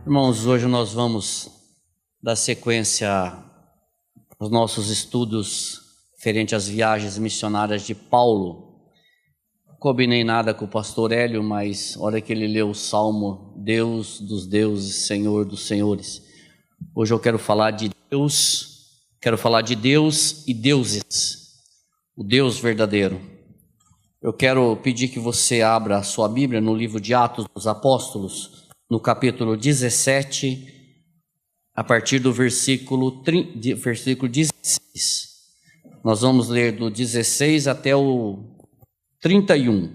Irmãos, hoje nós vamos dar sequência aos nossos estudos referente às viagens missionárias de Paulo. Não combinei nada com o pastor Hélio, mas a hora que ele leu o Salmo, Deus dos deuses, Senhor dos senhores. Hoje eu quero falar de Deus e deuses, o Deus verdadeiro. Eu quero pedir que você abra a sua Bíblia no livro de Atos dos Apóstolos, no capítulo 17, a partir do versículo 16. Nós vamos ler do 16 até o 31.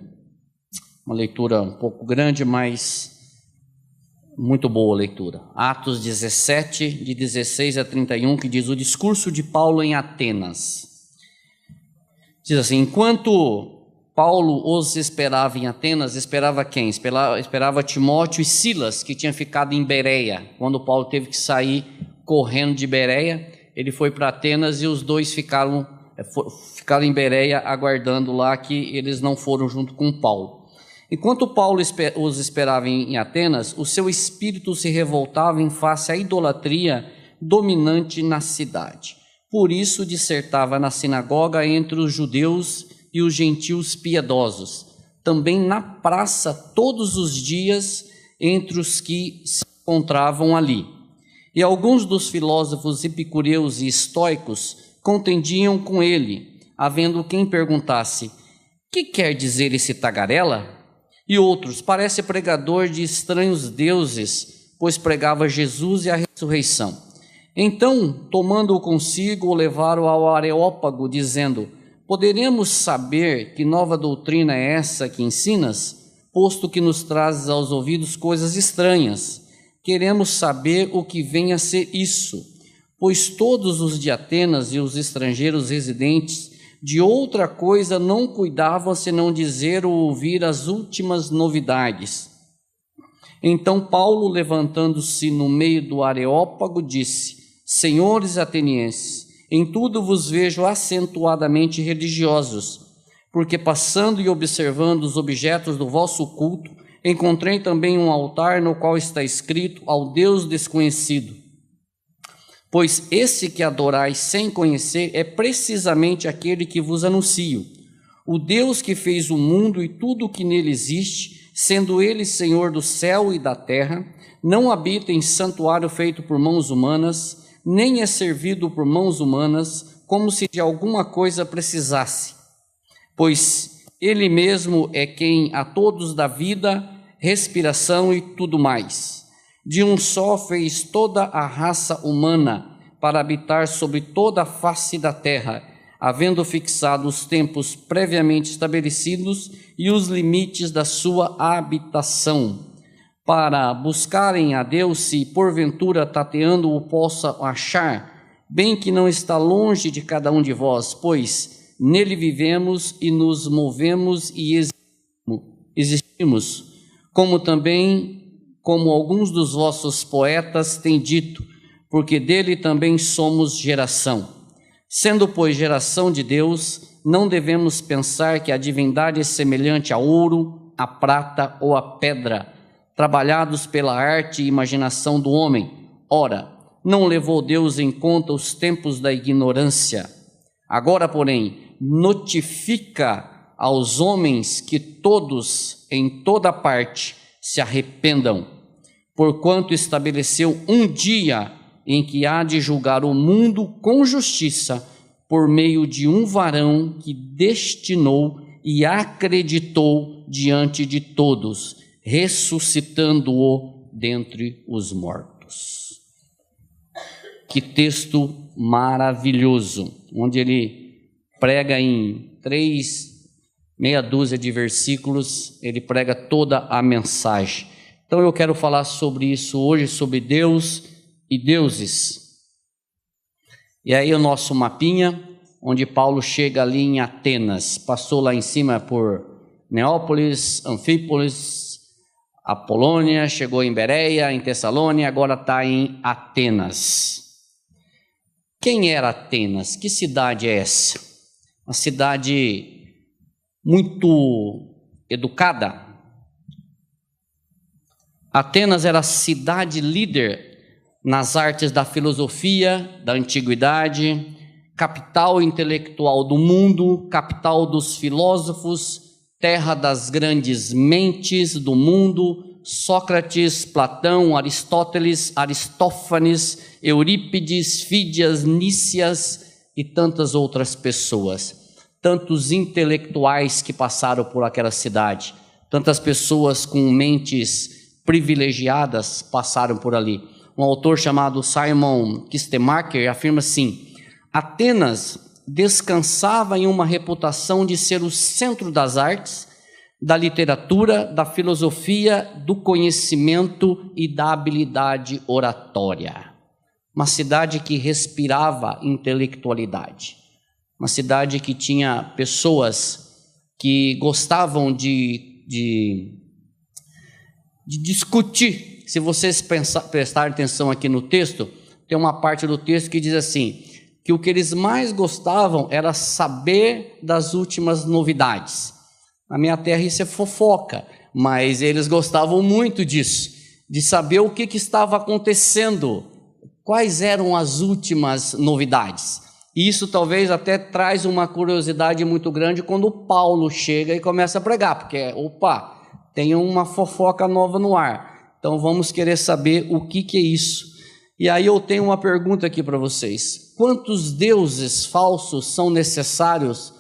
Uma leitura um pouco grande, mas muito boa leitura. Atos 17, de 16 a 31, que diz o discurso de Paulo em Atenas. Diz assim: enquanto Paulo os esperava em Atenas, esperava quem? Esperava Timóteo e Silas, que tinham ficado em Bereia. Quando Paulo teve que sair correndo de Bereia, ele foi para Atenas e os dois ficaram em Bereia, aguardando lá, que eles não foram junto com Paulo. Enquanto Paulo os esperava em Atenas, o seu espírito se revoltava em face à idolatria dominante na cidade. Por isso dissertava na sinagoga entre os judeus e os gentios piedosos, também na praça todos os dias entre os que se encontravam ali. E alguns dos filósofos epicureus e estoicos contendiam com ele, havendo quem perguntasse: que quer dizer esse tagarela? E outros: parece pregador de estranhos deuses, pois pregava Jesus e a ressurreição. Então, tomando-o consigo, o levaram ao Areópago, dizendo: poderemos saber que nova doutrina é essa que ensinas, posto que nos trazes aos ouvidos coisas estranhas? Queremos saber o que vem a ser isso, pois todos os de Atenas e os estrangeiros residentes de outra coisa não cuidavam senão dizer ou ouvir as últimas novidades. Então Paulo, levantando-se no meio do Areópago, disse: senhores atenienses, em tudo vos vejo acentuadamente religiosos, porque passando e observando os objetos do vosso culto, encontrei também um altar no qual está escrito: ao Deus desconhecido. Pois esse que adorais sem conhecer é precisamente aquele que vos anuncio, o Deus que fez o mundo e tudo o que nele existe, sendo ele Senhor do céu e da terra, não habita em santuário feito por mãos humanas, nem é servido por mãos humanas, como se de alguma coisa precisasse, pois ele mesmo é quem a todos dá vida, respiração e tudo mais. De um só fez toda a raça humana para habitar sobre toda a face da terra, havendo fixado os tempos previamente estabelecidos e os limites da sua habitação, para buscarem a Deus, se porventura tateando o possa achar, bem que não está longe de cada um de vós, pois nele vivemos e nos movemos e existimos, como alguns dos vossos poetas têm dito, porque dele também somos geração. Sendo, pois, geração de Deus, não devemos pensar que a divindade é semelhante a ouro, a prata ou a pedra, trabalhados pela arte e imaginação do homem. Ora, não levou Deus em conta os tempos da ignorância. Agora, porém, notifica aos homens que todos, em toda parte, se arrependam, porquanto estabeleceu um dia em que há de julgar o mundo com justiça, por meio de um varão que destinou e acreditou diante de todos, ressuscitando-o dentre os mortos. Que texto maravilhoso, onde ele prega em meia dúzia de versículos, ele prega toda a mensagem. Então eu quero falar sobre isso hoje, sobre Deus e deuses. E aí o nosso mapinha, onde Paulo chega ali em Atenas, passou lá em cima por Neópolis, Anfípolis, Apolônia, chegou em Bereia, em Tessalônia, agora está em Atenas. Quem era Atenas? Que cidade é essa? Uma cidade muito educada, Atenas era a cidade líder nas artes da filosofia da antiguidade, capital intelectual do mundo, capital dos filósofos, terra das grandes mentes do mundo, Sócrates, Platão, Aristóteles, Aristófanes, Eurípides, Fídias, Nícias e tantas outras pessoas. Tantos intelectuais que passaram por aquela cidade, tantas pessoas com mentes privilegiadas passaram por ali. Um autor chamado Simon Kistemaker afirma assim: Atenas descansava em uma reputação de ser o centro das artes, da literatura, da filosofia, do conhecimento e da habilidade oratória. Uma cidade que respirava intelectualidade. Uma cidade que tinha pessoas que gostavam de discutir. Se vocês prestarem atenção aqui no texto, tem uma parte do texto que diz assim, que o que eles mais gostavam era saber das últimas novidades. Na minha terra isso é fofoca, mas eles gostavam muito disso, de saber o que estava acontecendo, quais eram as últimas novidades. E isso talvez até traz uma curiosidade muito grande quando Paulo chega e começa a pregar, porque, opa, tem uma fofoca nova no ar, então vamos querer saber o que é isso. E aí eu tenho uma pergunta aqui para vocês: quantos deuses falsos são necessários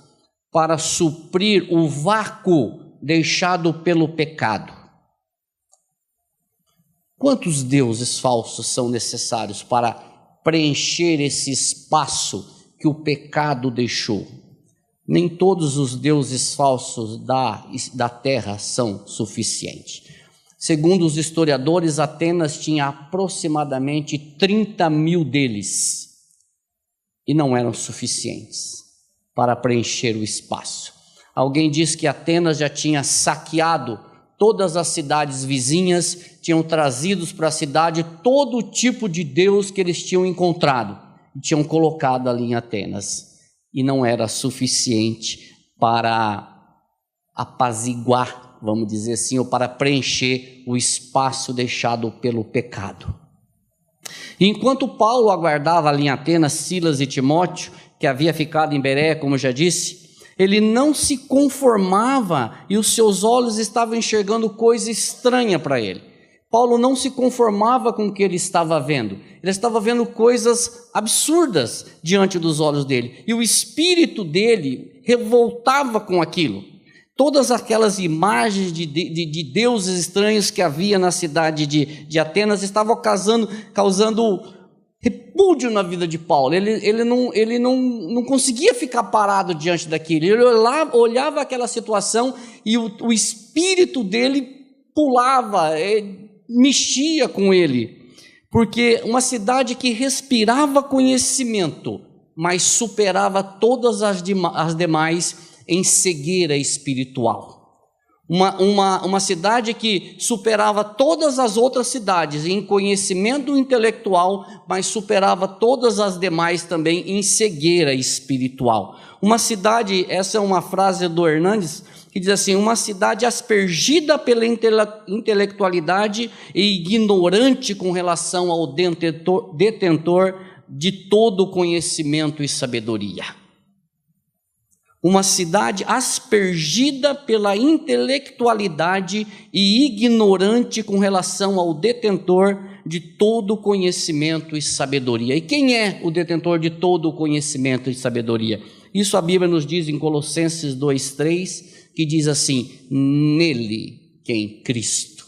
para suprir o vácuo deixado pelo pecado? Quantos deuses falsos são necessários para preencher esse espaço que o pecado deixou? Nem todos os deuses falsos da terra são suficientes. Segundo os historiadores, Atenas tinha aproximadamente 30 mil deles e não eram suficientes para preencher o espaço. Alguém diz que Atenas já tinha saqueado todas as cidades vizinhas, tinham trazido para a cidade todo tipo de deus que eles tinham encontrado e tinham colocado ali em Atenas, e não era suficiente para apaziguar, vamos dizer assim, ou para preencher o espaço deixado pelo pecado. Enquanto Paulo aguardava ali em Atenas Silas e Timóteo, que havia ficado em Bereia, como já disse, ele não se conformava e os seus olhos estavam enxergando coisa estranha para ele. Paulo não se conformava com o que ele estava vendo. Ele estava vendo coisas absurdas diante dos olhos dele. E o espírito dele revoltava com aquilo. Todas aquelas imagens de deuses estranhos que havia na cidade de Atenas estavam causando repúdio na vida de Paulo. Ele não conseguia ficar parado diante daquilo. Ele olhava aquela situação e o espírito dele pulava, mexia com ele. Porque uma cidade que respirava conhecimento, mas superava todas as demais em cegueira espiritual. Uma cidade que superava todas as outras cidades em conhecimento intelectual, mas superava todas as demais também em cegueira espiritual. Uma cidade, essa é uma frase do Hernandes, que diz assim: uma cidade aspergida pela intelectualidade e ignorante com relação ao detentor de todo conhecimento e sabedoria. Uma cidade aspergida pela intelectualidade e ignorante com relação ao detentor de todo conhecimento e sabedoria. E quem é o detentor de todo conhecimento e sabedoria? Isso a Bíblia nos diz em Colossenses 2:3, que diz assim: nele, que é em Cristo,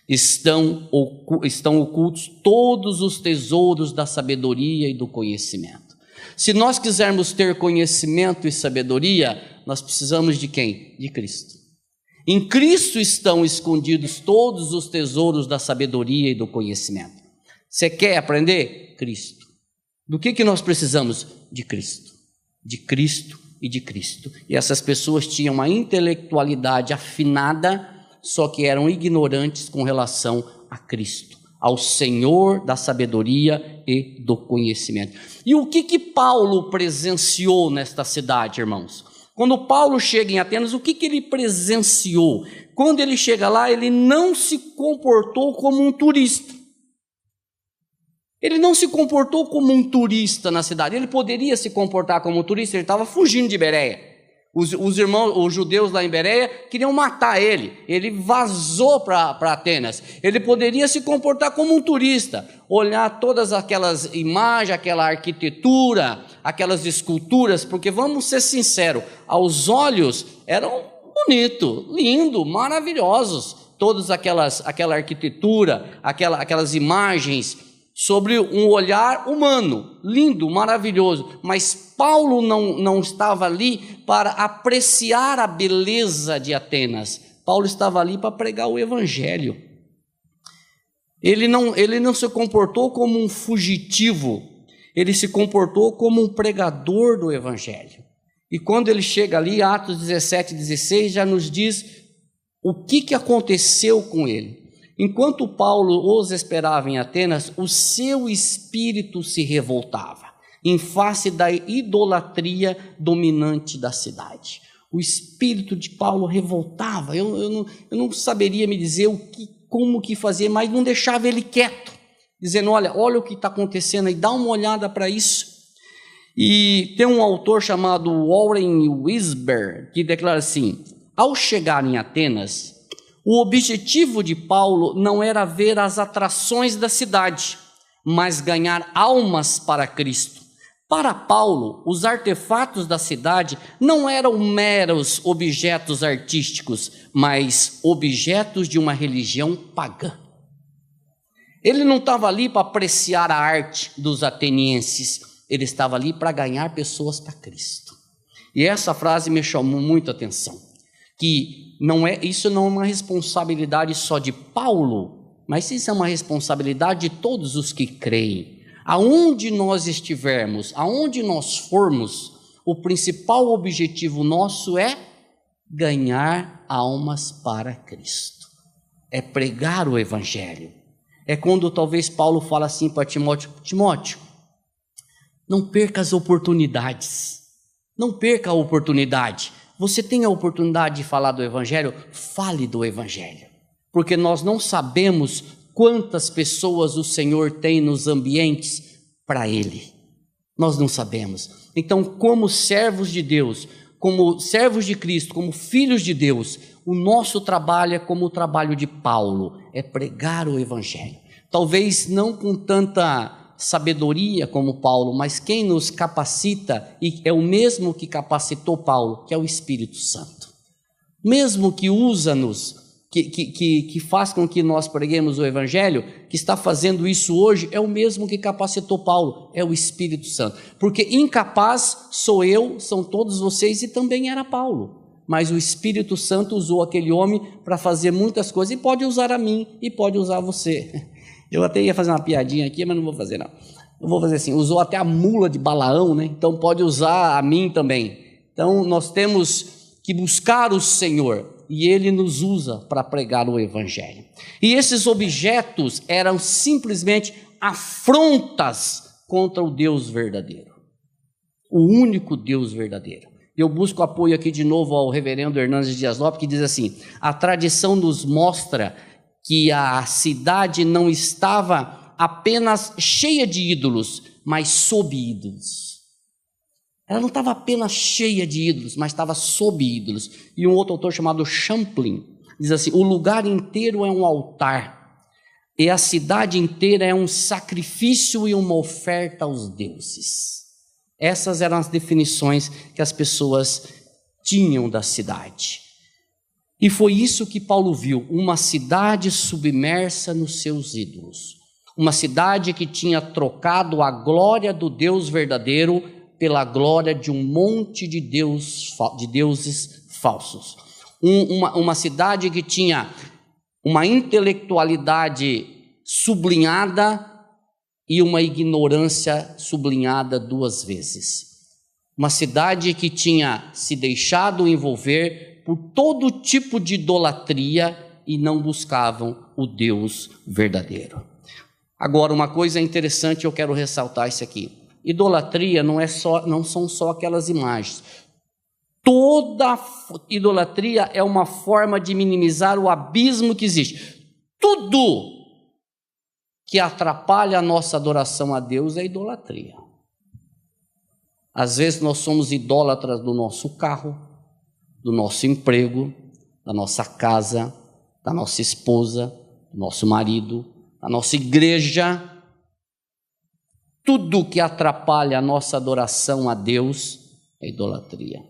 estão ocultos todos os tesouros da sabedoria e do conhecimento. Se nós quisermos ter conhecimento e sabedoria, nós precisamos de quem? De Cristo. Em Cristo estão escondidos todos os tesouros da sabedoria e do conhecimento. Você quer aprender? Cristo. Do que nós precisamos? De Cristo. De Cristo e de Cristo. E essas pessoas tinham uma intelectualidade afinada, só que eram ignorantes com relação a Cristo, ao Senhor da sabedoria e do conhecimento. E o que Paulo presenciou nesta cidade, irmãos? Quando Paulo chega em Atenas, o que ele presenciou? Quando ele chega lá, ele não se comportou como um turista. Ele não se comportou como um turista na cidade. Ele poderia se comportar como um turista, ele estava fugindo de Bereia. Os judeus lá em Bereia queriam matar ele. Ele vazou para Atenas. Ele poderia se comportar como um turista, olhar todas aquelas imagens, aquela arquitetura, aquelas esculturas, porque vamos ser sinceros, aos olhos eram bonitos, lindos, maravilhosos, todas aquela arquitetura, aquelas imagens sobre um olhar humano, lindo, maravilhoso, mas Paulo não estava ali para apreciar a beleza de Atenas. Paulo estava ali para pregar o evangelho. Ele não se comportou como um fugitivo, ele se comportou como um pregador do evangelho. E quando ele chega ali, Atos 17, 16, já nos diz o que aconteceu com ele. Enquanto Paulo os esperava em Atenas, o seu espírito se revoltava em face da idolatria dominante da cidade. O espírito de Paulo revoltava. Eu não saberia me dizer como que fazer, mas não deixava ele quieto, dizendo: olha o que está acontecendo aí, dá uma olhada para isso. E tem um autor chamado Warren Wiersbe que declara assim: ao chegar em Atenas, o objetivo de Paulo não era ver as atrações da cidade, mas ganhar almas para Cristo. Para Paulo, os artefatos da cidade não eram meros objetos artísticos, mas objetos de uma religião pagã. Ele não estava ali para apreciar a arte dos atenienses, ele estava ali para ganhar pessoas para Cristo. E essa frase me chamou muita atenção, que isso não é uma responsabilidade só de Paulo, mas isso é uma responsabilidade de todos os que creem. Aonde nós estivermos, aonde nós formos, o principal objetivo nosso é ganhar almas para Cristo, é pregar o evangelho. É quando talvez Paulo fala assim para Timóteo: Timóteo, não perca as oportunidades, não perca a oportunidade. Você tem a oportunidade de falar do evangelho, fale do evangelho, porque nós não sabemos quantas pessoas o Senhor tem nos ambientes para Ele. Nós não sabemos. Então, como servos de Deus, como servos de Cristo, como filhos de Deus, o nosso trabalho é como o trabalho de Paulo, é pregar o evangelho. Talvez não com tanta sabedoria como Paulo, mas quem nos capacita, e é o mesmo que capacitou Paulo, que é o Espírito Santo. Mesmo que usa-nos, que faz com que nós preguemos o evangelho, que está fazendo isso hoje, é o mesmo que capacitou Paulo, é o Espírito Santo. Porque incapaz sou eu, são todos vocês, e também era Paulo. Mas o Espírito Santo usou aquele homem para fazer muitas coisas, e pode usar a mim, e pode usar você. Eu até ia fazer uma piadinha aqui, mas não vou fazer não. Eu vou fazer assim: usou até a mula de Balaão, né? Então pode usar a mim também. Então nós temos que buscar o Senhor, e Ele nos usa para pregar o evangelho. E esses objetos eram simplesmente afrontas contra o Deus verdadeiro, o único Deus verdadeiro. Eu busco apoio aqui de novo ao reverendo Hernandes Dias Lopes, que diz assim: a tradição nos mostra que a cidade não estava apenas cheia de ídolos, mas sob ídolos. Ela não estava apenas cheia de ídolos, mas estava sob ídolos. E um outro autor chamado Champlin diz assim: o lugar inteiro é um altar, e a cidade inteira é um sacrifício e uma oferta aos deuses. Essas eram as definições que as pessoas tinham da cidade. E foi isso que Paulo viu: uma cidade submersa nos seus ídolos, uma cidade que tinha trocado a glória do Deus verdadeiro pela glória de um monte de deuses falsos. Uma cidade que tinha uma intelectualidade sublinhada e uma ignorância sublinhada duas vezes. Uma cidade que tinha se deixado envolver por todo tipo de idolatria e não buscavam o Deus verdadeiro. Agora, uma coisa interessante, eu quero ressaltar isso aqui: idolatria não são só aquelas imagens. Toda idolatria é uma forma de minimizar o abismo que existe. Tudo que atrapalha a nossa adoração a Deus é idolatria. Às vezes nós somos idólatras do nosso carro, do nosso emprego, da nossa casa, da nossa esposa, do nosso marido, da nossa igreja. Tudo que atrapalha a nossa adoração a Deus é idolatria.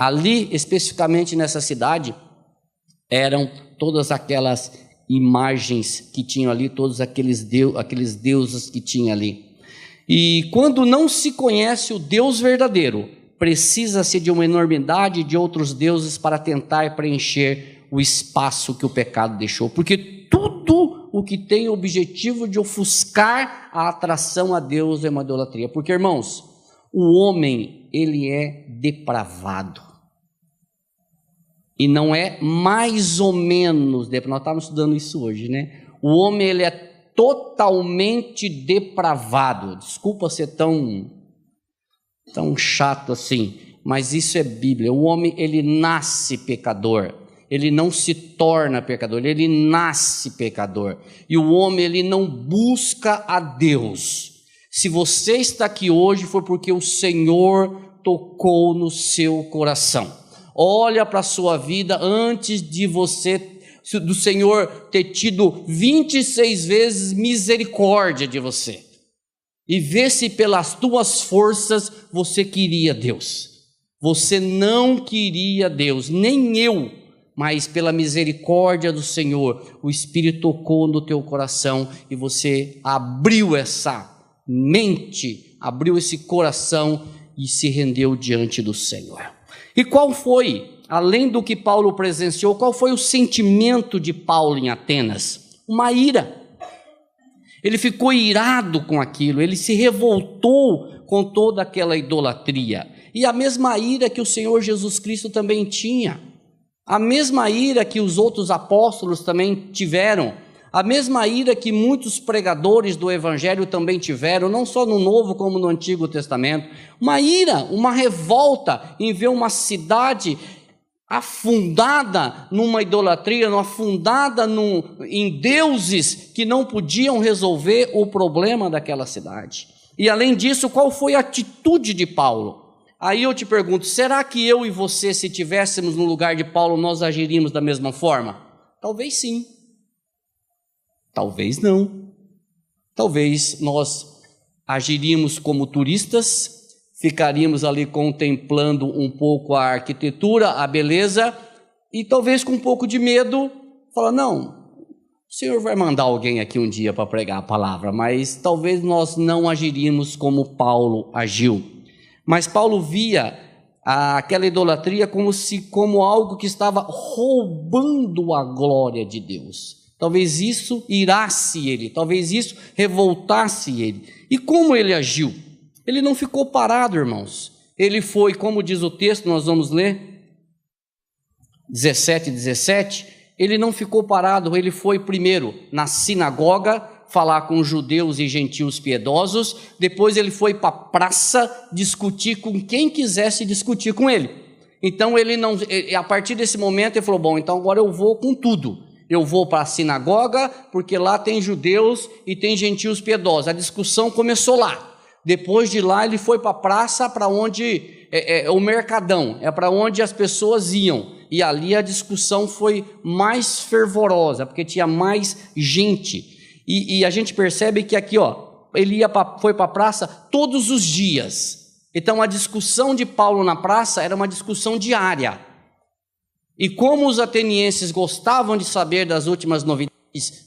Ali, especificamente nessa cidade, eram todas aquelas imagens que tinham ali, todos aqueles deuses que tinha ali. E quando não se conhece o Deus verdadeiro, precisa-se de uma enormidade de outros deuses para tentar preencher o espaço que o pecado deixou, porque tudo o que tem o objetivo de ofuscar a atração a Deus é uma idolatria. Porque, irmãos, o homem, ele é depravado. E não é mais ou menos, nós estávamos estudando isso hoje, né? O homem, ele é totalmente depravado. Desculpa ser tão chato assim, mas isso é Bíblia. O homem, ele nasce pecador. Ele não se torna pecador, ele nasce pecador. E o homem, ele não busca a Deus. Se você está aqui hoje, foi porque o Senhor tocou no seu coração. Olha para a sua vida antes de do Senhor ter tido 26 vezes misericórdia de você. E vê se pelas tuas forças você queria Deus. Você não queria Deus, nem eu, mas pela misericórdia do Senhor, o Espírito tocou no teu coração e você abriu essa mente, abriu esse coração e se rendeu diante do Senhor. E qual foi, além do que Paulo presenciou, qual foi o sentimento de Paulo em Atenas? Uma ira. Ele ficou irado com aquilo, ele se revoltou com toda aquela idolatria. E a mesma ira que o Senhor Jesus Cristo também tinha, a mesma ira que os outros apóstolos também tiveram, a mesma ira que muitos pregadores do Evangelho também tiveram, não só no Novo como no Antigo Testamento. Uma ira, uma revolta em ver uma cidade afundada numa idolatria, afundada em deuses que não podiam resolver o problema daquela cidade. E além disso, qual foi a atitude de Paulo? Aí eu te pergunto, será que eu e você, se estivéssemos no lugar de Paulo, nós agiríamos da mesma forma? Talvez sim. Talvez não. Talvez nós agiríamos como turistas, ficaríamos ali contemplando um pouco a arquitetura, a beleza, e talvez com um pouco de medo, falar, não, o Senhor vai mandar alguém aqui um dia para pregar a palavra, mas talvez nós não agiríamos como Paulo agiu. Mas Paulo via aquela idolatria como algo que estava roubando a glória de Deus. Talvez isso irasse ele, talvez isso revoltasse ele. E como ele agiu? Ele não ficou parado, irmãos. Ele foi, como diz o texto, nós vamos ler, 17, ele não ficou parado, ele foi primeiro na sinagoga, falar com judeus e gentios piedosos, depois ele foi para a praça discutir com quem quisesse discutir com ele. Então a partir desse momento ele falou, bom, então agora eu vou com tudo. Eu vou para a sinagoga, porque lá tem judeus e tem gentios piedosos. A discussão começou lá. Depois de lá, ele foi para a praça, para onde o mercadão, é para onde as pessoas iam. E ali a discussão foi mais fervorosa, porque tinha mais gente. E a gente percebe que aqui, ele foi para a praça todos os dias. Então a discussão de Paulo na praça era uma discussão diária. E como os atenienses gostavam de saber das últimas novidades,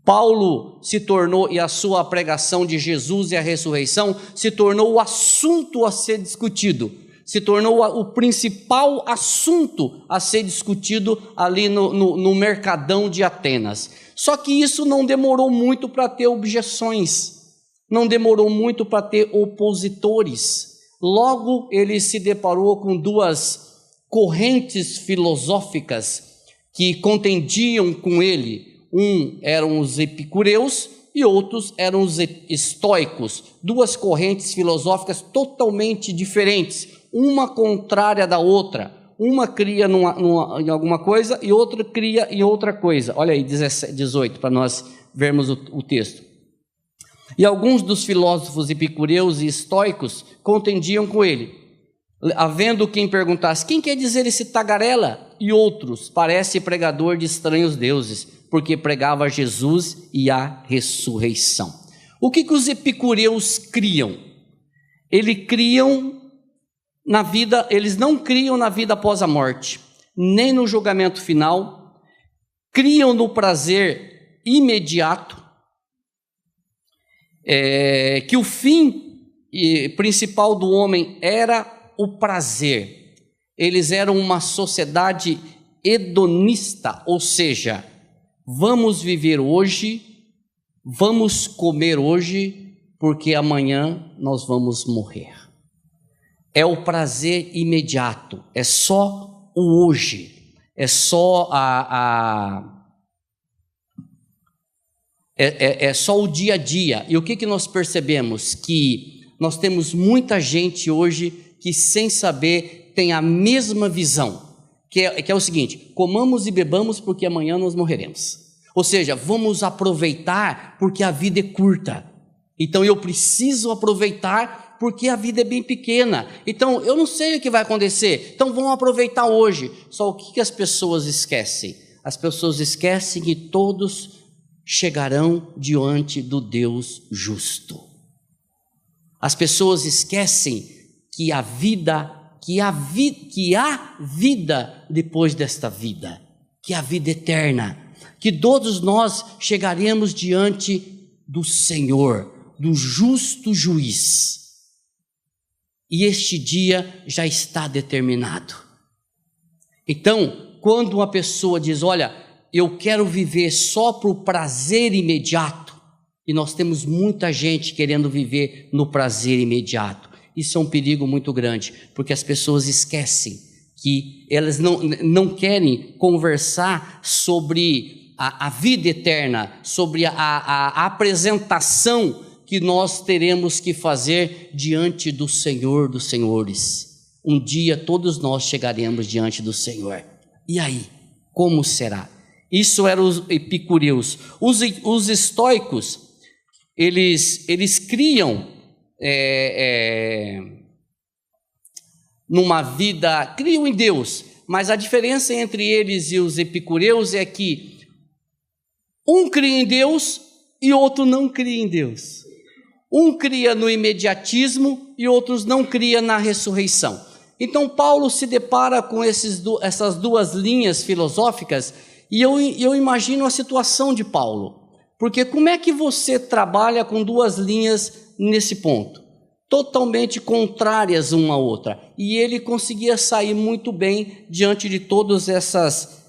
Paulo se tornou, e a sua pregação de Jesus e a ressurreição, se tornou o assunto a ser discutido, se tornou o principal assunto a ser discutido ali no mercadão de Atenas. Só que isso não demorou muito para ter objeções, não demorou muito para ter opositores. Logo ele se deparou com duas correntes filosóficas que contendiam com ele. Um eram os epicureus e outros eram os estoicos. Duas correntes filosóficas totalmente diferentes, uma contrária da outra. uma cria em alguma coisa e outra cria em outra coisa. Olha aí, 18, para nós vermos o texto. E alguns dos filósofos epicureus e estoicos contendiam com ele, havendo quem perguntasse: quem quer dizer esse tagarela? E outros: parece pregador de estranhos deuses, porque pregava Jesus e a ressurreição. O que os epicureus criam? Eles não criam na vida após a morte, nem no julgamento final, criam no prazer imediato, que o fim principal do homem era o prazer. Eles eram uma sociedade hedonista, ou seja, vamos viver hoje, vamos comer hoje, porque amanhã nós vamos morrer. É o prazer imediato, é só o hoje, é só é só o dia a dia. E o que nós percebemos? Que nós temos muita gente hoje que, sem saber, tem a mesma visão, que é o seguinte: comamos e bebamos porque amanhã nós morreremos. Ou seja, vamos aproveitar porque a vida é curta. Então eu preciso aproveitar porque a vida é bem pequena. Então eu não sei o que vai acontecer, então vamos aproveitar hoje. Só o que as pessoas esquecem? As pessoas esquecem que todos chegarão diante do Deus justo. As pessoas esquecem que há vida depois desta vida, que há vida eterna, que todos nós chegaremos diante do Senhor, do justo juiz. E este dia já está determinado. Então, quando uma pessoa diz: olha, eu quero viver só para o prazer imediato, e nós temos muita gente querendo viver no prazer imediato, isso é um perigo muito grande, porque as pessoas esquecem que elas não querem conversar sobre a vida eterna, sobre a apresentação que nós teremos que fazer diante do Senhor dos Senhores. Um dia todos nós chegaremos diante do Senhor. E aí, como será? Isso eram os epicureus. Os estoicos, eles criam numa vida, criam em Deus, mas a diferença entre eles e os epicureus é que um cria em Deus e outro não cria em Deus. Um cria no imediatismo e outros não cria na ressurreição. Então Paulo se depara com essas duas linhas filosóficas, e eu imagino a situação de Paulo, porque como é que você trabalha com duas linhas nesse ponto? Totalmente contrárias uma à outra, e ele conseguia sair muito bem diante de todas essas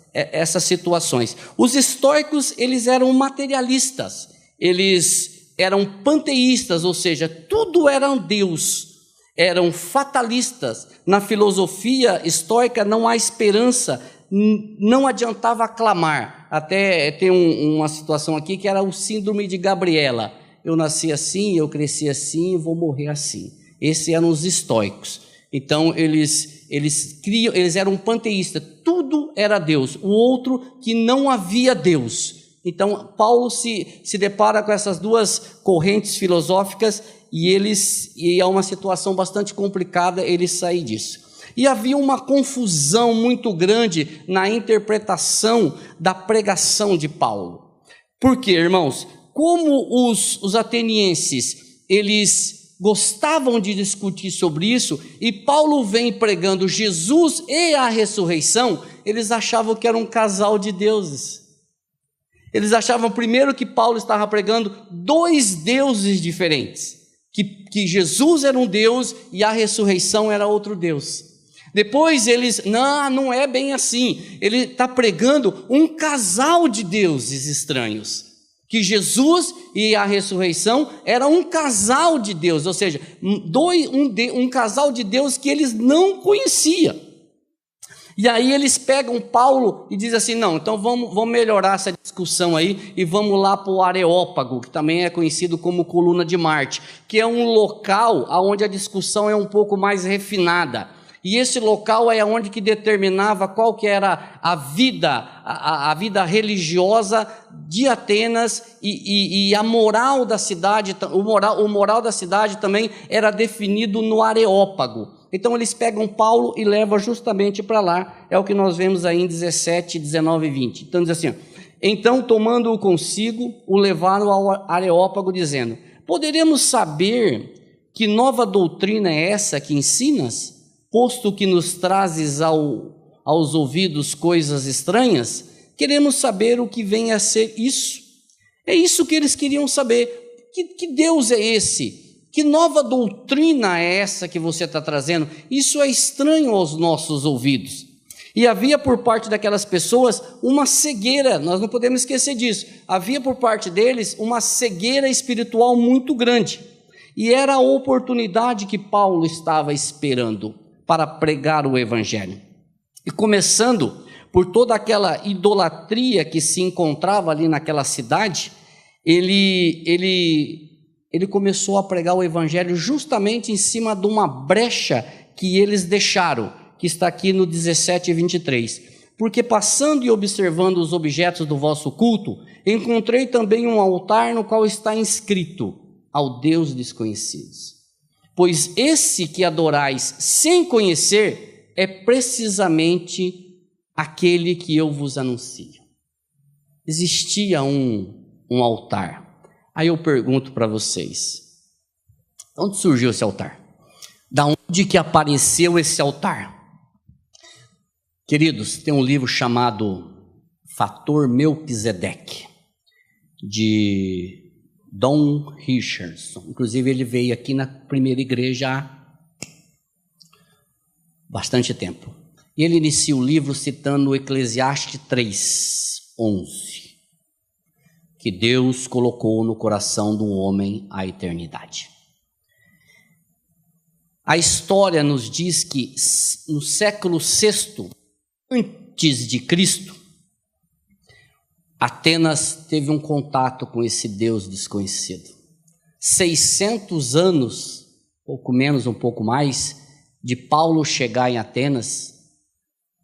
situações. Os estoicos, eles eram materialistas, eles eram panteístas, ou seja, tudo era um Deus, eram fatalistas. Na filosofia estoica não há esperança, não adiantava clamar. Até tem uma situação aqui que era o síndrome de Gabriela: eu nasci assim, eu cresci assim, vou morrer assim. Esses eram os estoicos. Então eles eram panteístas, tudo era Deus. O outro, que não havia Deus. Então Paulo se depara com essas duas correntes filosóficas, e é uma situação bastante complicada ele sair disso. E havia uma confusão muito grande na interpretação da pregação de Paulo. Por quê, irmãos? Como os atenienses, eles gostavam de discutir sobre isso, e Paulo vem pregando Jesus e a ressurreição, eles achavam que era um casal de deuses. Eles achavam primeiro que Paulo estava pregando dois deuses diferentes, que Jesus era um Deus e a ressurreição era outro Deus. Depois eles, não é bem assim, ele está pregando um casal de deuses estranhos, que Jesus e a ressurreição era um casal de Deus, ou seja, um casal de Deus que eles não conheciam. E aí eles pegam Paulo e dizem assim: não, então vamos melhorar essa discussão aí e vamos lá para o Areópago, que também é conhecido como Coluna de Marte, que é um local onde a discussão é um pouco mais refinada. e esse local é onde que determinava qual que era a vida religiosa de Atenas, e a moral da cidade, o moral da cidade também era definido no Areópago. Então eles pegam Paulo e levam justamente para lá, é o que nós vemos aí em 17, 19 e 20. Então diz assim, então tomando-o consigo, o levaram ao Areópago, dizendo, poderemos saber que nova doutrina é essa que ensinas, posto que nos trazes aos ouvidos coisas estranhas? Queremos saber o que vem a ser isso. É isso que eles queriam saber. Que Deus é esse? Que nova doutrina é essa que você está trazendo? Isso é estranho aos nossos ouvidos. E havia por parte daquelas pessoas uma cegueira, nós não podemos esquecer disso. Havia por parte deles uma cegueira espiritual muito grande. E era a oportunidade que Paulo estava esperando para pregar o evangelho. E começando por toda aquela idolatria que se encontrava ali naquela cidade, ele começou a pregar o evangelho justamente em cima de uma brecha que eles deixaram, que está aqui no 17 e 23. Porque passando e observando os objetos do vosso culto, encontrei também um altar no qual está inscrito, ao Deus desconhecidos. Pois esse que adorais sem conhecer é precisamente aquele que eu vos anuncio. Existia um altar. Aí eu pergunto para vocês, onde surgiu esse altar? Da onde que apareceu esse altar? Queridos, tem um livro chamado Fator Melquisedeque, de Don Richardson. Inclusive ele veio aqui na primeira igreja há bastante tempo. E ele inicia o livro citando o Eclesiastes 3:11, que Deus colocou no coração do homem a eternidade. A história nos diz que no século VI antes de Cristo, Atenas teve um contato com esse Deus desconhecido. 600 anos, pouco menos, um pouco mais, de Paulo chegar em Atenas,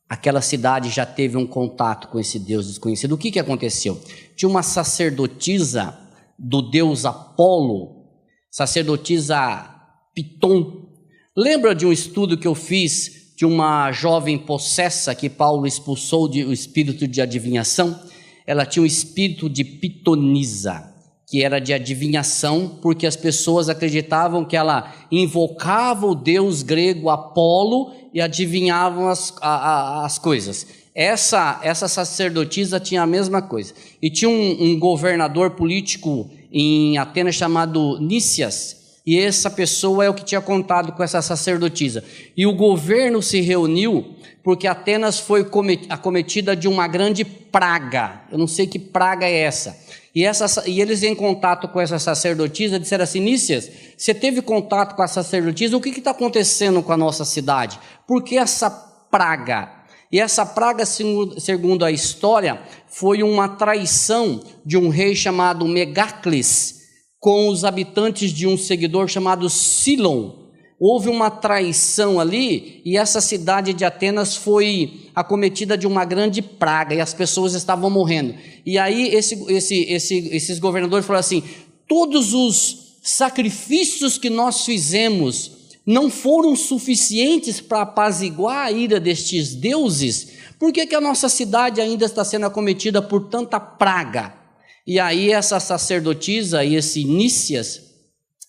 aquela cidade já teve um contato com esse Deus desconhecido. O que aconteceu? Tinha uma sacerdotisa do deus Apolo, sacerdotisa Piton. Lembra de um estudo que eu fiz de uma jovem possessa que Paulo expulsou o espírito de adivinhação? Ela tinha um espírito de pitonisa, que era de adivinhação, porque as pessoas acreditavam que ela invocava o deus grego Apolo e adivinhavam as coisas. Essa sacerdotisa tinha a mesma coisa. E tinha um governador político em Atenas chamado Nícias, e essa pessoa é o que tinha contato com essa sacerdotisa. E o governo se reuniu porque Atenas foi acometida de uma grande praga. Eu não sei que praga é essa. E eles em contato com essa sacerdotisa disseram assim: Nícias, você teve contato com a sacerdotisa, o que está acontecendo com a nossa cidade? Por que essa praga? E essa praga, segundo a história, foi uma traição de um rei chamado Megacles com os habitantes de um seguidor chamado Silon. Houve uma traição ali e essa cidade de Atenas foi acometida de uma grande praga e as pessoas estavam morrendo. E aí esses governadores falaram assim: todos os sacrifícios que nós fizemos não foram suficientes para apaziguar a ira destes deuses? Por que a nossa cidade ainda está sendo acometida por tanta praga? E aí essa sacerdotisa e esse Nícias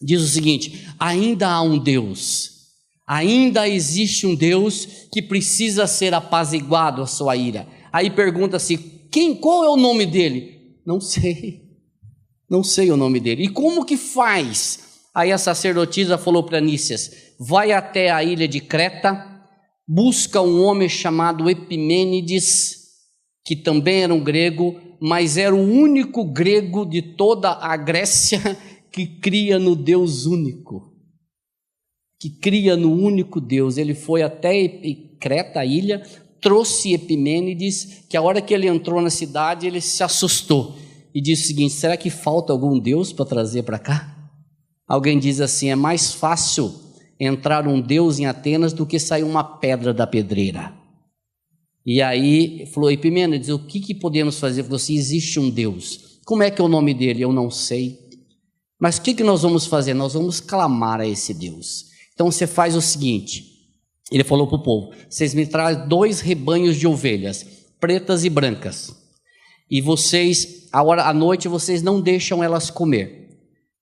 diz o seguinte: ainda há um Deus, ainda existe um Deus que precisa ser apaziguado a sua ira. Aí pergunta-se: qual é o nome dele? Não sei o nome dele. E como que faz? Aí a sacerdotisa falou para Nícias: vai até a ilha de Creta, busca um homem chamado Epimênides, que também era um grego, mas era o único grego de toda a Grécia que cria no Deus único, que cria no único Deus. Ele foi até Creta, a ilha, trouxe Epimênides, que a hora que ele entrou na cidade, ele se assustou e disse o seguinte: será que falta algum Deus para trazer para cá? Alguém diz assim: é mais fácil entrar um Deus em Atenas do que sair uma pedra da pedreira. E aí falou, Epimênides, o que podemos fazer? Ele falou assim, existe um Deus. Como é que é o nome dele? Eu não sei. Mas o que nós vamos fazer? Nós vamos clamar a esse Deus. Então você faz o seguinte, ele falou para o povo, vocês me trazem 2 rebanhos de ovelhas, pretas e brancas. E vocês, à noite, vocês não deixam elas comer.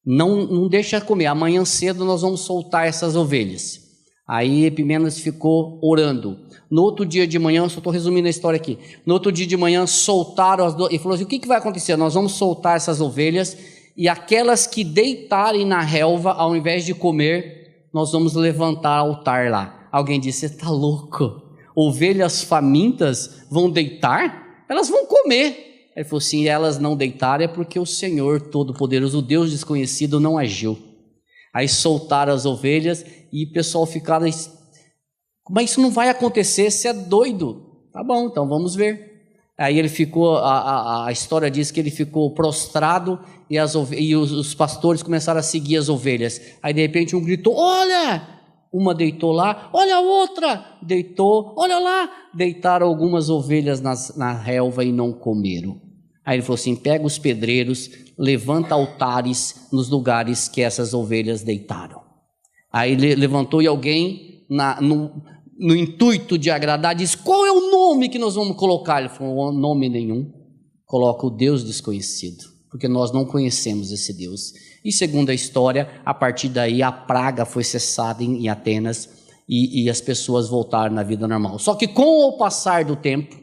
Não deixa comer. Amanhã cedo nós vamos soltar essas ovelhas. Aí Epimênides ficou orando. No outro dia de manhã, só estou resumindo a história aqui. No outro dia de manhã soltaram as 2. E falou assim, o que vai acontecer? Nós vamos soltar essas ovelhas e aquelas que deitarem na relva, ao invés de comer, nós vamos levantar altar lá. Alguém disse, você está louco? Ovelhas famintas vão deitar? Elas vão comer. Ele falou assim, elas não deitaram é porque o Senhor Todo-Poderoso, o Deus desconhecido, não agiu. Aí soltaram as ovelhas e o pessoal ficaram, mas isso não vai acontecer, você é doido. Tá bom, então vamos ver. Aí ele ficou, a história diz que ele ficou prostrado e os pastores começaram a seguir as ovelhas. Aí de repente um gritou, olha! Uma deitou lá, olha a outra, deitou, olha lá. Deitaram algumas ovelhas na relva e não comeram. Aí ele falou assim, pega os pedreiros, levanta altares nos lugares que essas ovelhas deitaram. Aí ele levantou e alguém, no intuito de agradar, disse, qual é o nome que nós vamos colocar? Ele falou, nome nenhum, coloca o Deus desconhecido, porque nós não conhecemos esse Deus. E segundo a história, a partir daí a praga foi cessada em Atenas e as pessoas voltaram na vida normal. Só que com o passar do tempo,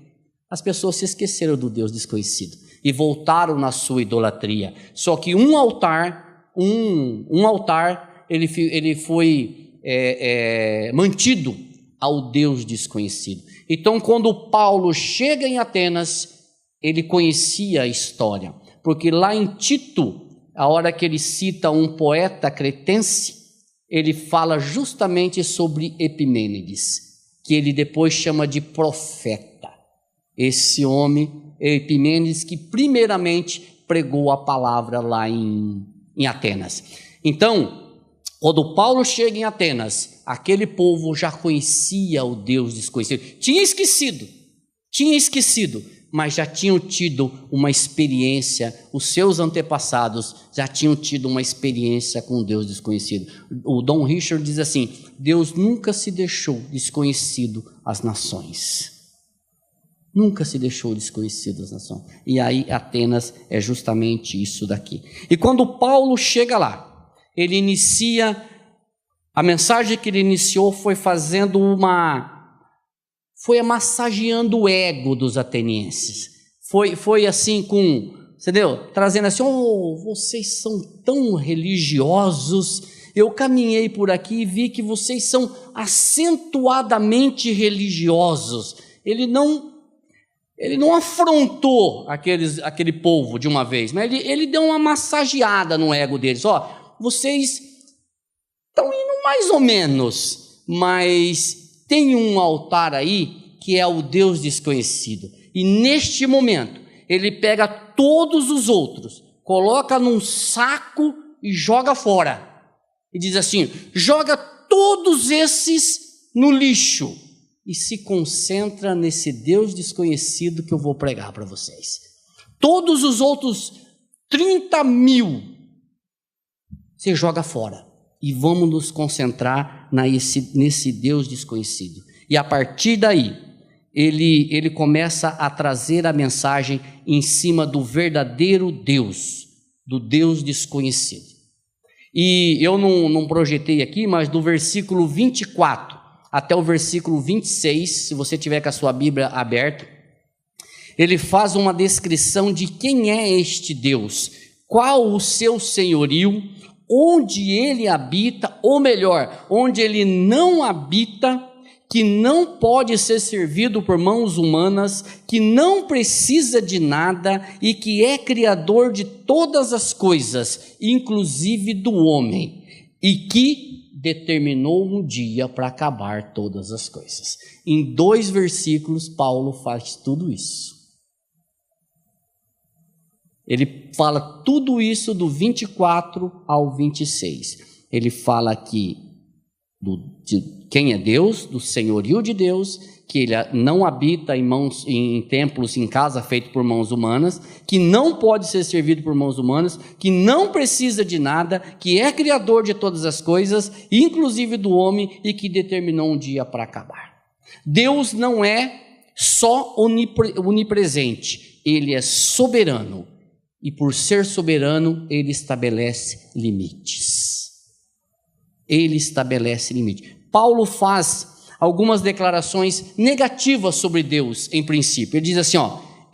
as pessoas se esqueceram do Deus desconhecido e voltaram na sua idolatria. Só que um altar, ele foi mantido ao Deus desconhecido. Então, quando Paulo chega em Atenas, ele conhecia a história, porque lá em Tito, a hora que ele cita um poeta cretense, ele fala justamente sobre Epimênides, que ele depois chama de profeta. Esse homem, Epimênides, que primeiramente pregou a palavra lá em Atenas. Então, quando Paulo chega em Atenas, aquele povo já conhecia o Deus desconhecido. Tinha esquecido, mas já tinham tido uma experiência, os seus antepassados já tinham tido uma experiência com o Deus desconhecido. O Dom Richard diz assim, Deus nunca se deixou desconhecido às nações. Nunca se deixou desconhecido às nações. E aí Atenas é justamente isso daqui. E quando Paulo chega lá, ele inicia, a mensagem que ele iniciou foi foi massageando o ego dos atenienses. Foi assim entendeu? Trazendo assim, vocês são tão religiosos, eu caminhei por aqui e vi que vocês são acentuadamente religiosos. Ele não afrontou aquele povo de uma vez, mas ele deu uma massageada no ego deles. Vocês estão indo mais ou menos, mas tem um altar aí que é o Deus desconhecido. E neste momento, ele pega todos os outros, coloca num saco e joga fora. E diz assim, joga todos esses no lixo e se concentra nesse Deus desconhecido que eu vou pregar para vocês. Todos os outros 30.000, você joga fora. E vamos nos concentrar nesse Deus desconhecido. E a partir daí, ele começa a trazer a mensagem em cima do verdadeiro Deus, do Deus desconhecido. E eu não projetei aqui, mas do versículo 24 até o versículo 26, se você tiver com a sua Bíblia aberta, ele faz uma descrição de quem é este Deus, qual o seu senhorio, onde ele habita, ou melhor, onde ele não habita, que não pode ser servido por mãos humanas, que não precisa de nada e que é criador de todas as coisas, inclusive do homem, e que determinou um dia para acabar todas as coisas. Em 2 versículos, Paulo faz tudo isso. Ele fala tudo isso do 24 ao 26. Ele fala que de quem é Deus, do senhorio de Deus, que ele não habita em templos, em casa feito por mãos humanas, que não pode ser servido por mãos humanas, que não precisa de nada, que é criador de todas as coisas, inclusive do homem, e que determinou um dia para acabar. Deus não é só onipresente, ele é soberano, e por ser soberano, ele estabelece limites. Ele estabelece limites. Paulo faz algumas declarações negativas sobre Deus, em princípio. Ele diz assim,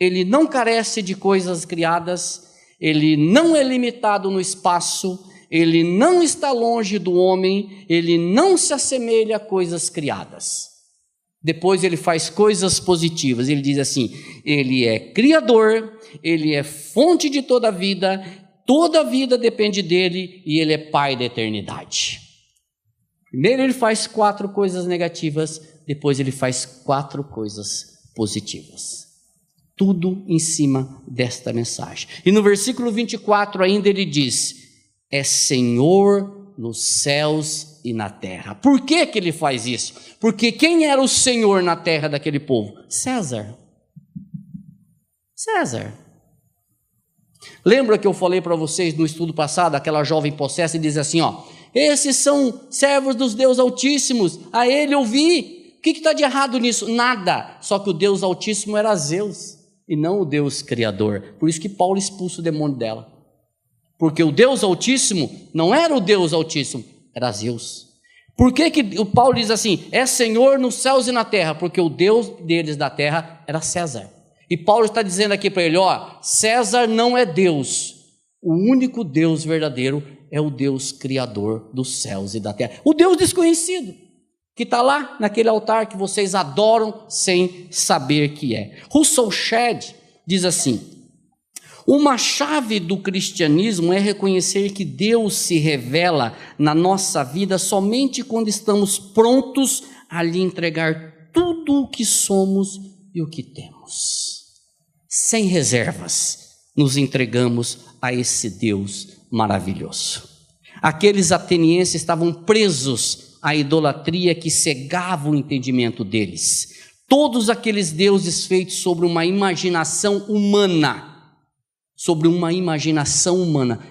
ele não carece de coisas criadas, ele não é limitado no espaço, ele não está longe do homem, ele não se assemelha a coisas criadas. Depois ele faz coisas positivas, ele diz assim, ele é criador, ele é fonte de toda a vida depende dele e ele é pai da eternidade. Primeiro ele faz 4 coisas negativas, depois ele faz 4 coisas positivas. Tudo em cima desta mensagem. E no versículo 24 ainda ele diz, é Senhor nos céus e na terra. Por que que ele faz isso? Porque quem era o Senhor na terra daquele povo? César. Lembra que eu falei para vocês no estudo passado, aquela jovem possessa e diz assim, esses são servos dos Deus Altíssimos, a ele ouvi. O que está de errado nisso? Nada, só que o Deus Altíssimo era Zeus, e não o Deus Criador. Por isso que Paulo expulsa o demônio dela, porque o Deus Altíssimo não era o Deus Altíssimo, era Zeus. Por que que o Paulo diz assim, é Senhor nos céus e na terra? Porque o Deus deles da terra era César. E Paulo está dizendo aqui para ele, César não é Deus, o único Deus verdadeiro é o Deus criador dos céus e da terra. O Deus desconhecido, que está lá naquele altar que vocês adoram sem saber que é. Russell Shedd diz assim, uma chave do cristianismo é reconhecer que Deus se revela na nossa vida somente quando estamos prontos a lhe entregar tudo o que somos e o que temos. Sem reservas, nos entregamos a esse Deus maravilhoso. Aqueles atenienses estavam presos à idolatria que cegava o entendimento deles. Todos aqueles deuses feitos sobre uma imaginação humana.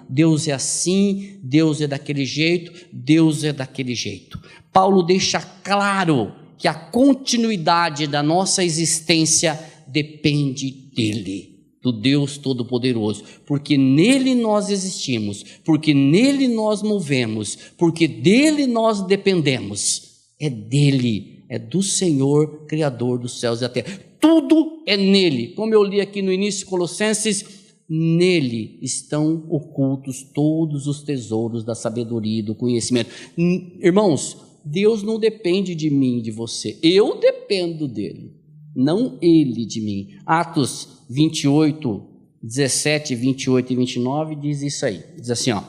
Deus é assim, Deus é daquele jeito, Deus é daquele jeito. Paulo deixa claro que a continuidade da nossa existência depende dele, do Deus Todo-Poderoso, porque nele nós existimos, porque nele nós movemos, porque dele nós dependemos. É dele, é do Senhor, Criador dos céus e da terra. Tudo é nele. Como eu li aqui no início de Colossenses, nele estão ocultos todos os tesouros da sabedoria e do conhecimento. Irmãos, Deus não depende de mim, de você. Eu dependo dele, não ele de mim. Atos 28, 17, 28 e 29 diz isso aí. Diz assim, olha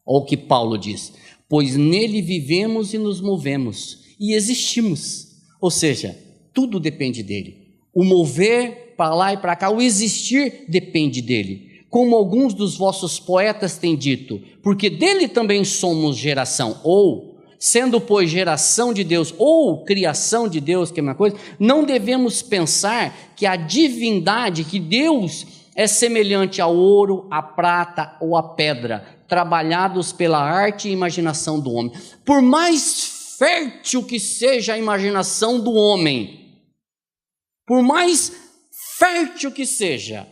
o que Paulo diz. Pois nele vivemos e nos movemos e existimos. Ou seja, tudo depende dele. O mover para lá e para cá, o existir depende dele. Como alguns dos vossos poetas têm dito, porque dele também somos geração, ou sendo, pois, geração de Deus, ou criação de Deus, que é uma coisa, não devemos pensar que a divindade, que Deus é semelhante ao ouro, à prata ou à pedra, trabalhados pela arte e imaginação do homem. Por mais fértil que seja a imaginação do homem, por mais fértil que seja,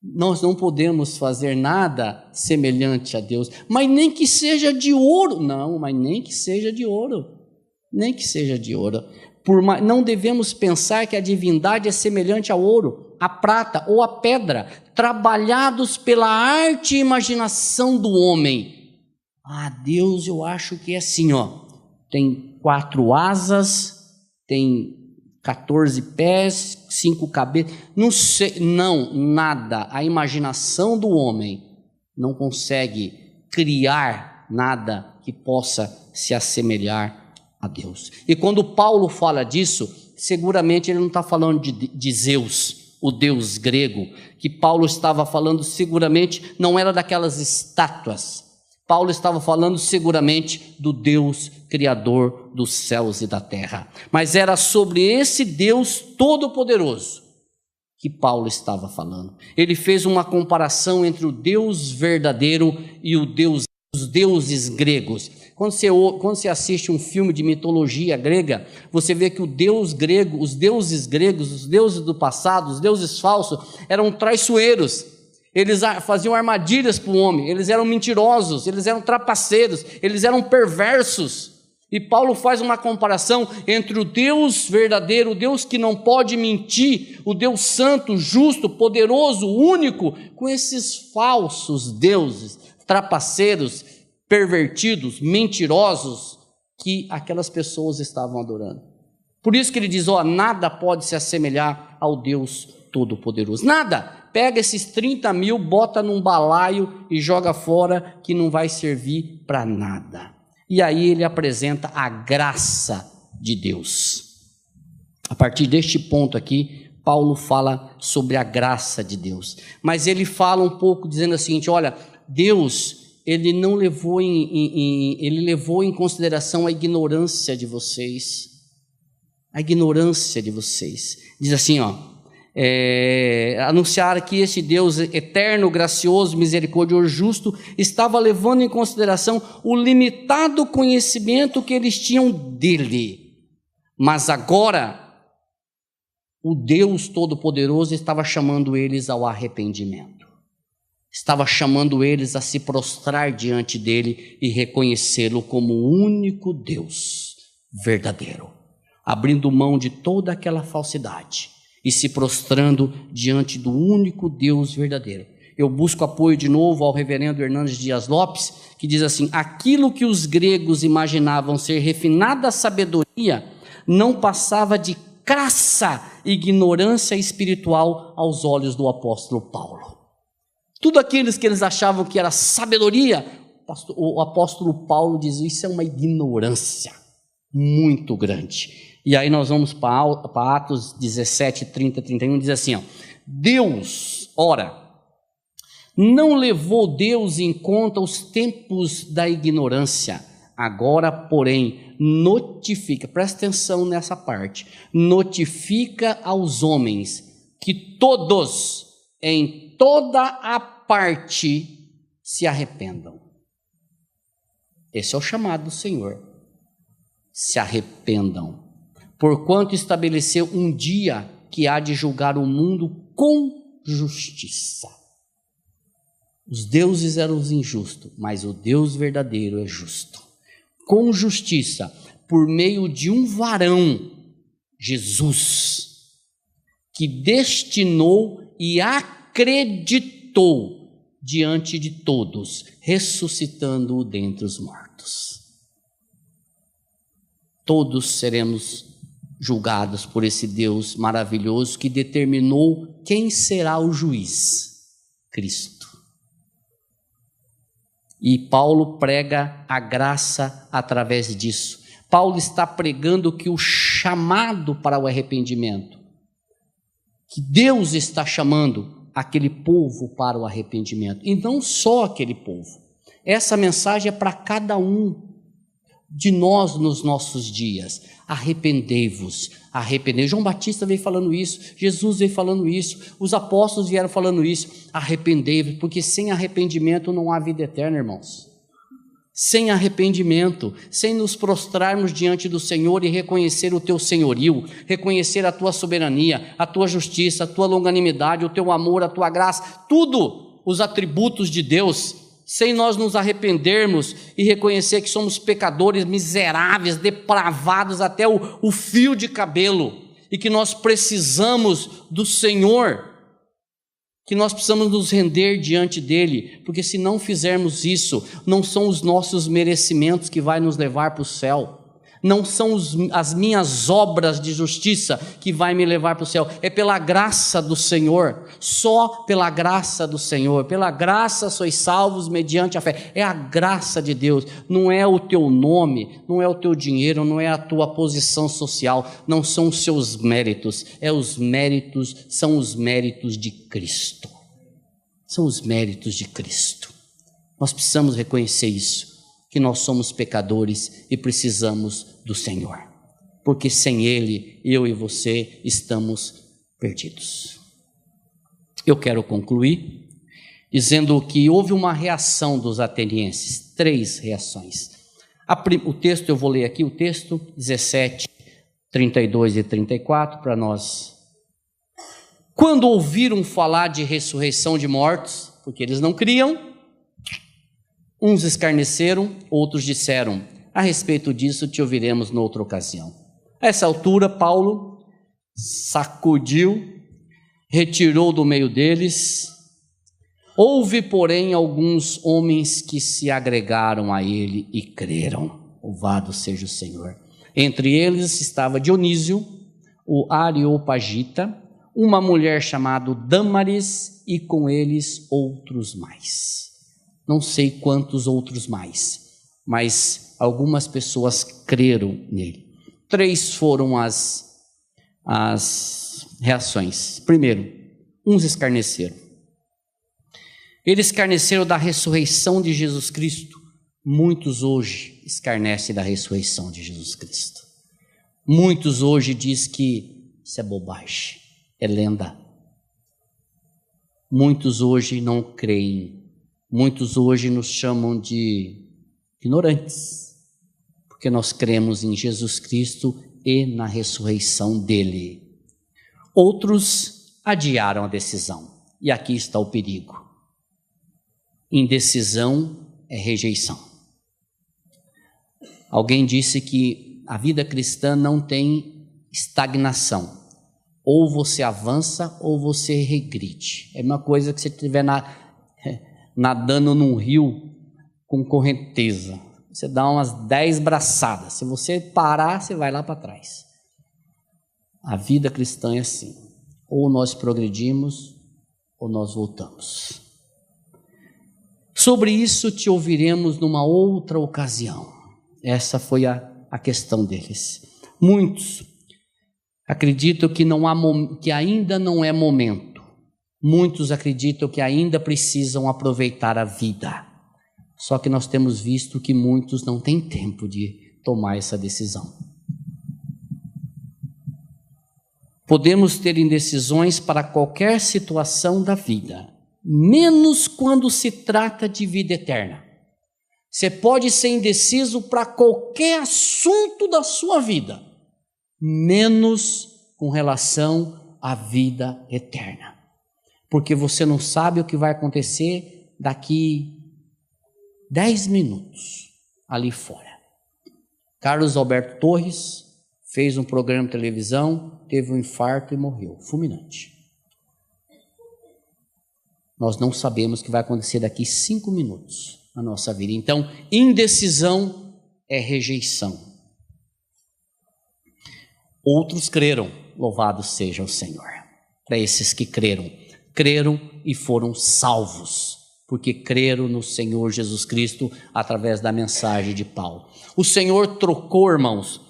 nós não podemos fazer nada semelhante a Deus, mas nem que seja de ouro, nem que seja de ouro, não devemos pensar que a divindade é semelhante ao ouro, à prata ou à pedra, trabalhados pela arte e imaginação do homem. Deus, eu acho que é assim, tem 4 asas, tem 14 pés, 5 cabeças, não sei, nada. A imaginação do homem não consegue criar nada que possa se assemelhar a Deus. E quando Paulo fala disso, seguramente ele não está falando de Zeus, o deus grego, que Paulo estava falando seguramente não era daquelas estátuas. Paulo estava falando seguramente do Deus criador dos céus e da terra. Mas era sobre esse Deus todo-poderoso que Paulo estava falando. Ele fez uma comparação entre o Deus verdadeiro e os deuses gregos. Quando você assiste um filme de mitologia grega, você vê que o Deus grego, os deuses gregos, os deuses do passado, os deuses falsos, eram traiçoeiros. Eles faziam armadilhas para o homem, eles eram mentirosos, eles eram trapaceiros, eles eram perversos. E Paulo faz uma comparação entre o Deus verdadeiro, o Deus que não pode mentir, o Deus santo, justo, poderoso, único, com esses falsos deuses, trapaceiros, pervertidos, mentirosos, que aquelas pessoas estavam adorando. Por isso que ele diz, nada pode se assemelhar ao Deus Todo-Poderoso. Nada. Pega esses 30 mil, bota num balaio e joga fora, que não vai servir para nada. E aí ele apresenta a graça de Deus. A partir deste ponto aqui, Paulo fala sobre a graça de Deus. Mas ele fala um pouco dizendo o seguinte, olha, Deus, ele não levou ele levou em consideração a ignorância de vocês. A ignorância de vocês. Diz assim, anunciar que esse Deus eterno, gracioso, misericordioso, justo, estava levando em consideração o limitado conhecimento que eles tinham dele. Mas agora, o Deus Todo-Poderoso estava chamando eles ao arrependimento. Estava chamando eles a se prostrar diante dele e reconhecê-lo como o único Deus verdadeiro, abrindo mão de toda aquela falsidade e se prostrando diante do único Deus verdadeiro. Eu busco apoio de novo ao reverendo Hernandes Dias Lopes, que diz assim, aquilo que os gregos imaginavam ser refinada sabedoria, não passava de crassa ignorância espiritual aos olhos do apóstolo Paulo. Tudo aqueles que eles achavam que era sabedoria, o apóstolo Paulo diz, isso é uma ignorância muito grande. E aí nós vamos para Atos 17, 30, 31, diz assim, Deus, ora, não levou Deus em conta os tempos da ignorância, agora, porém, notifica, presta atenção nessa parte, notifica aos homens que todos, em toda a parte, se arrependam. Esse é o chamado do Senhor. Se arrependam. Porquanto estabeleceu um dia que há de julgar o mundo com justiça. Os deuses eram os injustos, mas o Deus verdadeiro é justo. Com justiça, por meio de um varão, Jesus, que destinou e acreditou diante de todos, ressuscitando-o dentre os mortos. Todos seremos julgados por esse Deus maravilhoso que determinou quem será o juiz, Cristo. E Paulo prega a graça através disso. Paulo está pregando que o chamado para o arrependimento, que Deus está chamando aquele povo para o arrependimento, e não só aquele povo. Essa mensagem é para cada um de nós nos nossos dias. Arrependei-vos, arrependei-vos. João Batista veio falando isso, Jesus veio falando isso, os apóstolos vieram falando isso. Arrependei-vos, porque sem arrependimento não há vida eterna, irmãos. Sem arrependimento, sem nos prostrarmos diante do Senhor e reconhecer o teu senhorio, reconhecer a tua soberania, a tua justiça, a tua longanimidade, o teu amor, a tua graça, tudo os atributos de Deus, sem nós nos arrependermos e reconhecer que somos pecadores miseráveis, depravados até o fio de cabelo, e que nós precisamos do Senhor, que nós precisamos nos render diante dele, porque se não fizermos isso, não são os nossos merecimentos que vai nos levar para o céu, não são as minhas obras de justiça que vai me levar para o céu, é pela graça do Senhor, só pela graça do Senhor. Pela graça sois salvos mediante a fé. É a graça de Deus, não é o teu nome, não é o teu dinheiro, não é a tua posição social, não são os seus méritos, são os méritos de Cristo. São os méritos de Cristo. Nós precisamos reconhecer isso, que nós somos pecadores e precisamos do Senhor, porque sem Ele, eu e você estamos perdidos. Eu quero concluir dizendo que houve uma reação dos atenienses, 3 reações. O texto, eu vou ler aqui o texto, 17, 32 e 34, para nós. Quando ouviram falar de ressurreição de mortos, porque eles não criam, uns escarneceram, outros disseram: a respeito disso te ouviremos noutra ocasião. A essa altura, Paulo sacudiu, retirou do meio deles. Houve, porém, alguns homens que se agregaram a ele e creram. Louvado seja o Senhor. Entre eles estava Dionísio, o Areopagita, uma mulher chamada Dâmaris e com eles outros mais. Não sei quantos outros mais, mas algumas pessoas creram nele. 3 foram as reações. Primeiro, uns escarneceram. Eles escarneceram da ressurreição de Jesus Cristo. Muitos hoje escarnecem da ressurreição de Jesus Cristo. Muitos hoje dizem que isso é bobagem, é lenda. Muitos hoje não creem. Muitos hoje nos chamam de ignorantes, porque nós cremos em Jesus Cristo e na ressurreição dele. Outros adiaram a decisão, e aqui está o perigo. Indecisão é rejeição. Alguém disse que a vida cristã não tem estagnação. Ou você avança ou você regride. É uma coisa que você estiver nadando num rio com correnteza. Você dá umas 10 braçadas. Se você parar, você vai lá para trás. A vida cristã é assim. Ou nós progredimos ou nós voltamos. Sobre isso te ouviremos numa outra ocasião. Essa foi a questão deles. Muitos acreditam que ainda não é momento. Muitos acreditam que ainda precisam aproveitar a vida. Só que nós temos visto que muitos não têm tempo de tomar essa decisão. Podemos ter indecisões para qualquer situação da vida, menos quando se trata de vida eterna. Você pode ser indeciso para qualquer assunto da sua vida, menos com relação à vida eterna. Porque você não sabe o que vai acontecer daqui 10 minutos ali fora. Carlos Alberto Torres fez um programa de televisão, teve um infarto e morreu, fulminante. Nós não sabemos o que vai acontecer daqui 5 minutos na nossa vida. Então, indecisão é rejeição. Outros creram, louvado seja o Senhor. Para esses que creram e foram salvos, porque creram no Senhor Jesus Cristo através da mensagem de Paulo. O Senhor trocou, irmãos,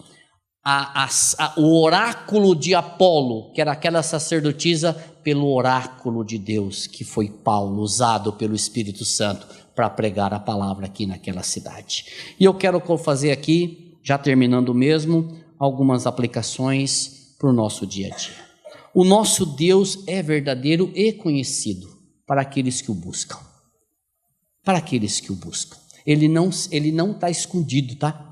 o oráculo de Apolo, que era aquela sacerdotisa, pelo oráculo de Deus, que foi Paulo, usado pelo Espírito Santo para pregar a palavra aqui naquela cidade. E eu quero fazer aqui, já terminando mesmo, algumas aplicações para o nosso dia a dia. O nosso Deus é verdadeiro e conhecido para aqueles que o buscam. Para aqueles que o buscam. Ele não está escondido, tá?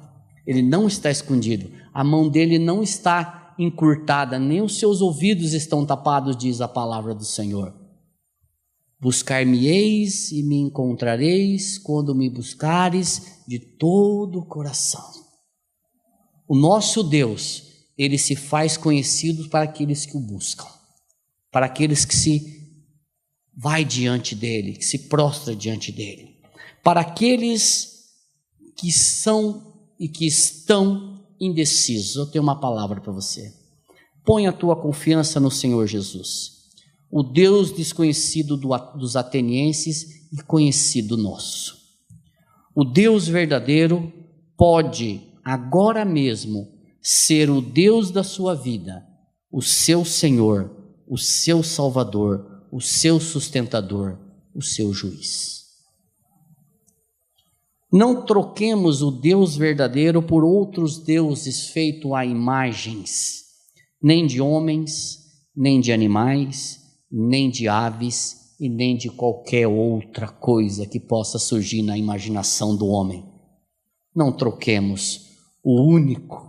Ele não está escondido. A mão dele não está encurtada, nem os seus ouvidos estão tapados, diz a palavra do Senhor. Buscar-me-eis e me encontrareis quando me buscares de todo o coração. O nosso Deus, ele se faz conhecido para aqueles que o buscam, para aqueles que se vai diante dele, que se prostra diante dele, para aqueles que são e que estão indecisos. Eu tenho uma palavra para você. Põe a tua confiança no Senhor Jesus, o Deus desconhecido dos atenienses e conhecido nosso. O Deus verdadeiro pode agora mesmo ser o Deus da sua vida, o seu Senhor, o seu Salvador, o seu sustentador, o seu juiz. Não troquemos o Deus verdadeiro por outros deuses feitos a imagens, nem de homens, nem de animais, nem de aves e nem de qualquer outra coisa que possa surgir na imaginação do homem. Não troquemos o único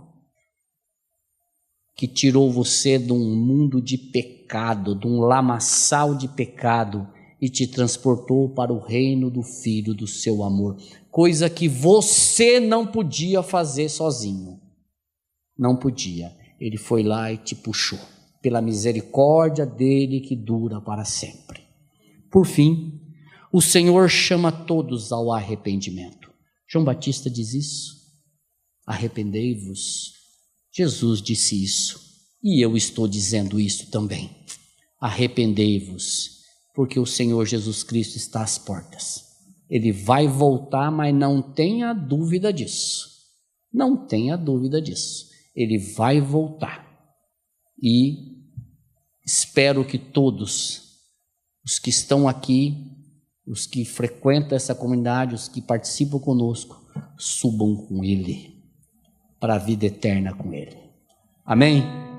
que tirou você de um mundo de pecado, de um lamaçal de pecado, e te transportou para o reino do Filho do seu amor, coisa que você não podia fazer sozinho, não podia. Ele foi lá e te puxou, pela misericórdia dele que dura para sempre. Por fim, o Senhor chama todos ao arrependimento. João Batista diz isso: arrependei-vos. Jesus disse isso, e eu estou dizendo isso também. Arrependei-vos, porque o Senhor Jesus Cristo está às portas. Ele vai voltar, mas não tenha dúvida disso. Não tenha dúvida disso. Ele vai voltar. E espero que todos os que estão aqui, os que frequentam essa comunidade, os que participam conosco, subam com Ele, para a vida eterna com Ele. Amém?